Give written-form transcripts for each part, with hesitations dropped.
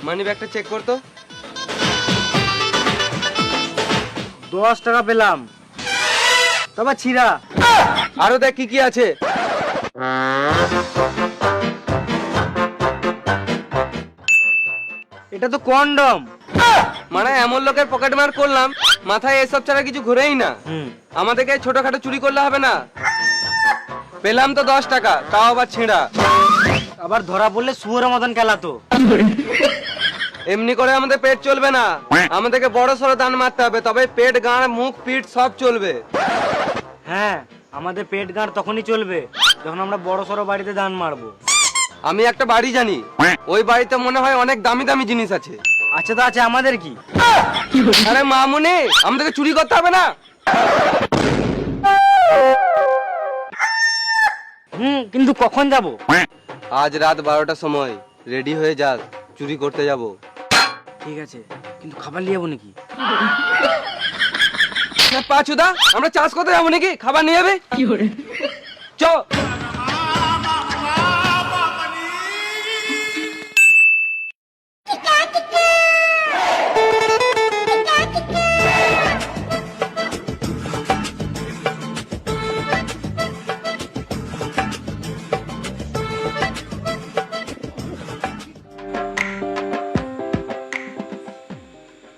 মানি ব্যাগটা চেক করতো। 10 টাকা পেলাম, তবে ছিঁড়া। আরো দেখ কি কি আছে। এটা তো কন্ডম। মানে এমন লোকের পকেট মার করলাম, মাথায় এসব ছাড়া কিছু ঘুরেই না। আমাদেরকে ছোটখাটো চুরি করলে হবে না। পেলাম তো 10 টাকা, তাও আবার ছিঁড়া। আবার ধরা পড়লে শুয়োরের মতন খেলাতো। এমনি করে আমাদের পেট চলবে না, আমাদেরকে বড় সড়ো দান মারতে হবে, তবে পেট গাঁড় মুখ পিঠ সব চলবে। হ্যাঁ, আমাদের পেট গাঁড় তখনই চলবে যখন আমরা বড় সড়ো বাড়িতে দান মারবো। আমি একটা বাড়ি জানি, ওই বাড়িতে মনে হয় অনেক দামি দামি জিনিস আছে। আচ্ছা তো আছে, আমাদের কি? আরে মামুনি, আমাদেরকে চুরি করতে হবে না। কিন্তু কখন যাব? আজ রাত 12টার সময় রেডি হয়ে যাক, চুরি করতে যাব। ঠিক আছে, কিন্তু খাবার নিয়ে যাবো নাকি? পাঁচুদা, আমরা চাষ করতে যাবো নাকি? খাবার নিয়ে যাবে? চ।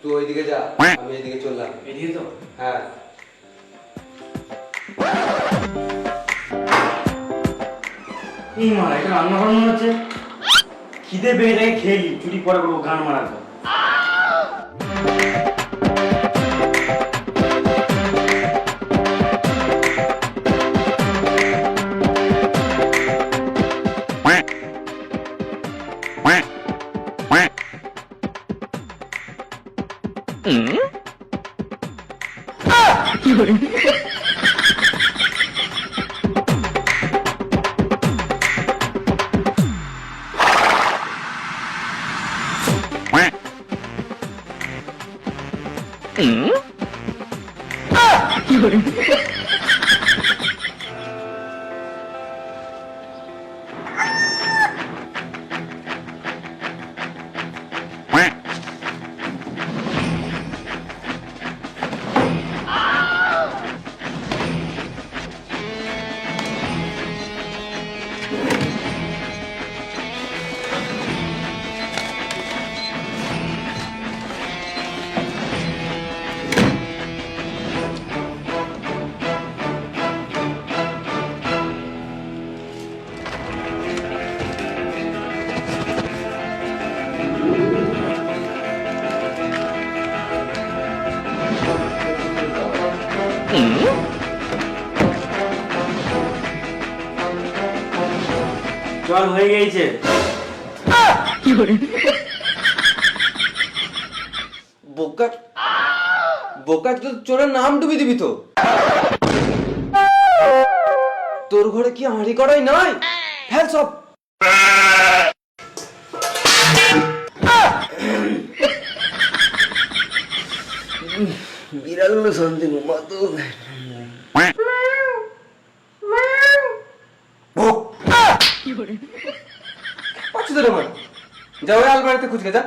তুই ওইদিকে যা, আমি এদিকে চললাম। এদিকে তো? হ্যাঁ। এই মা, এটা রান্না করা মনে হচ্ছে। খিদে পেয়ে যায়, খেয়ে নি, চুরি পরে করবো গান মারার পর। জল হয়ে গেছে। বোকা বোকা, তো চোরের নাম ডুবি দিবি তো। তোর ঘরে কি হাঁড়ি কড়াই নাই? ফেল সব। বিড়াল শান্তি ঘুমাতো। যা ওই আলমারিতে খুঁজকে যা।